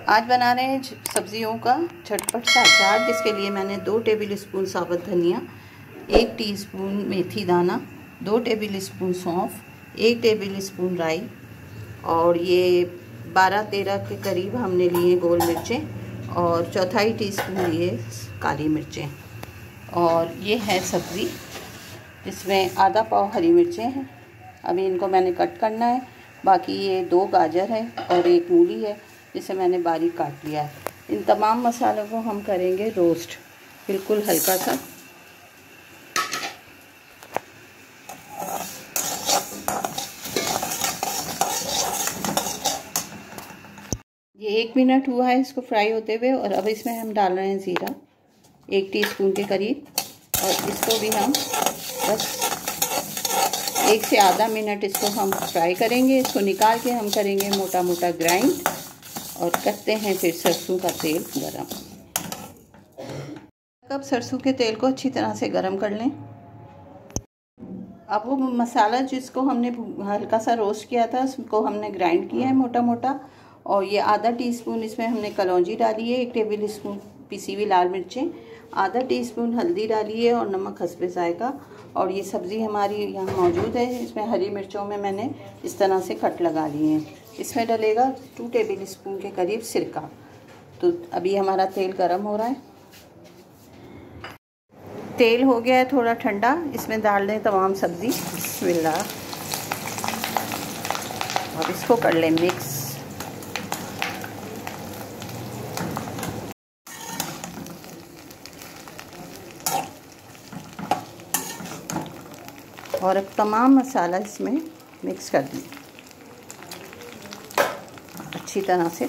आज बना रहे हैं सब्जियों का झटपट सा अचार, जिसके लिए मैंने 2 टेबल स्पून साबुत धनिया, 1 टीस्पून मेथी दाना, 2 टेबल स्पून सौंफ, 1 टेबल स्पून राई और ये 12-13 के करीब हमने लिए गोल मिर्चें और 1/4 टीस्पून लिए काली मिर्चें। और ये है सब्ज़ी जिसमें आधा पाव हरी मिर्चें हैं। अभी इनको मैंने कट करना है। बाकी ये 2 गाजर है और 1 मूली है जिसे मैंने बारीक काट लिया है। इन तमाम मसालों को हम करेंगे रोस्ट, बिल्कुल हल्का सा। ये 1 मिनट हुआ है इसको फ्राई होते हुए। और अब इसमें हम डाल रहे हैं ज़ीरा 1 टीस्पून के करीब, और इसको भी हम बस 1 से आधा मिनट इसको हम फ्राई करेंगे। इसको निकाल के हम करेंगे मोटा मोटा ग्राइंड और करते हैं फिर सरसों का तेल गरम। अब सरसों के तेल को अच्छी तरह से गरम कर लें। अब वो मसाला जिसको हमने हल्का सा रोस्ट किया था उसको हमने ग्राइंड किया है मोटा मोटा। और ये आधा टीस्पून इसमें हमने कलौंजी डाली है, 1 टेबल स्पून पिसी हुई लाल मिर्चें, आधा टीस्पून हल्दी डाली है और नमक हस्बे जायका। और ये सब्ज़ी हमारी यहाँ मौजूद है। इसमें हरी मिर्चों में मैंने इस तरह से कट लगा लिए हैं। इसमें डलेगा 2 टेबल स्पून के करीब सिरका। तो अभी हमारा तेल गरम हो रहा है। तेल हो गया है थोड़ा ठंडा। इसमें डाल दें तमाम सब्ज़ी। बिस्मिल्लाह। और इसको कर लें मिक्स। और अब तमाम मसाला इसमें मिक्स कर दें अच्छी तरह से।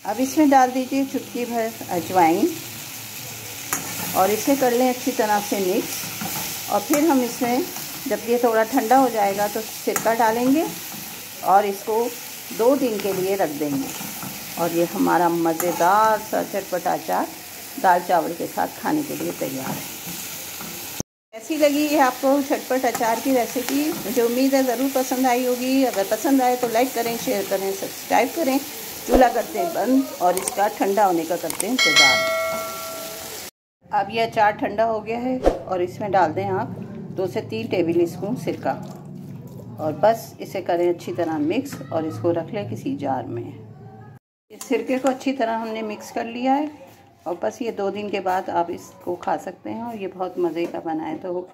अब इसमें डाल दीजिए चुटकी भर अजवाइन और इसे कर लें अच्छी तरह से मिक्स। और फिर हम इसमें जब ये थोड़ा ठंडा हो जाएगा तो सिरका डालेंगे और इसको 2 दिन के लिए रख देंगे। और ये हमारा मज़ेदार सा चटपटा अचार दाल चावल के साथ खाने के लिए तैयार है। कैसी लगी ये आपको झटपट अचार की रेसिपी? मुझे उम्मीद है ज़रूर पसंद आई होगी। अगर पसंद आए तो लाइक करें, शेयर करें, सब्सक्राइब करें। चूल्हा करते हैं बंद और इसका ठंडा होने का करते हैं इंतज़ार। अब ये अचार ठंडा हो गया है और इसमें डाल दें आप 2 से 3 टेबल स्पून सिरका और बस इसे करें अच्छी तरह मिक्स और इसको रख लें किसी जार में। इस सिरके को अच्छी तरह हमने मिक्स कर लिया है और बस ये 2 दिन के बाद आप इसको खा सकते हैं। और ये बहुत मज़े का बना है। तो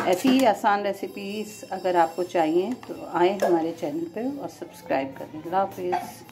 ऐसी ही आसान रेसिपीज़ अगर आपको चाहिए तो आएँ हमारे चैनल पे और सब्सक्राइब करें। अल्लाह हाफ़िज़।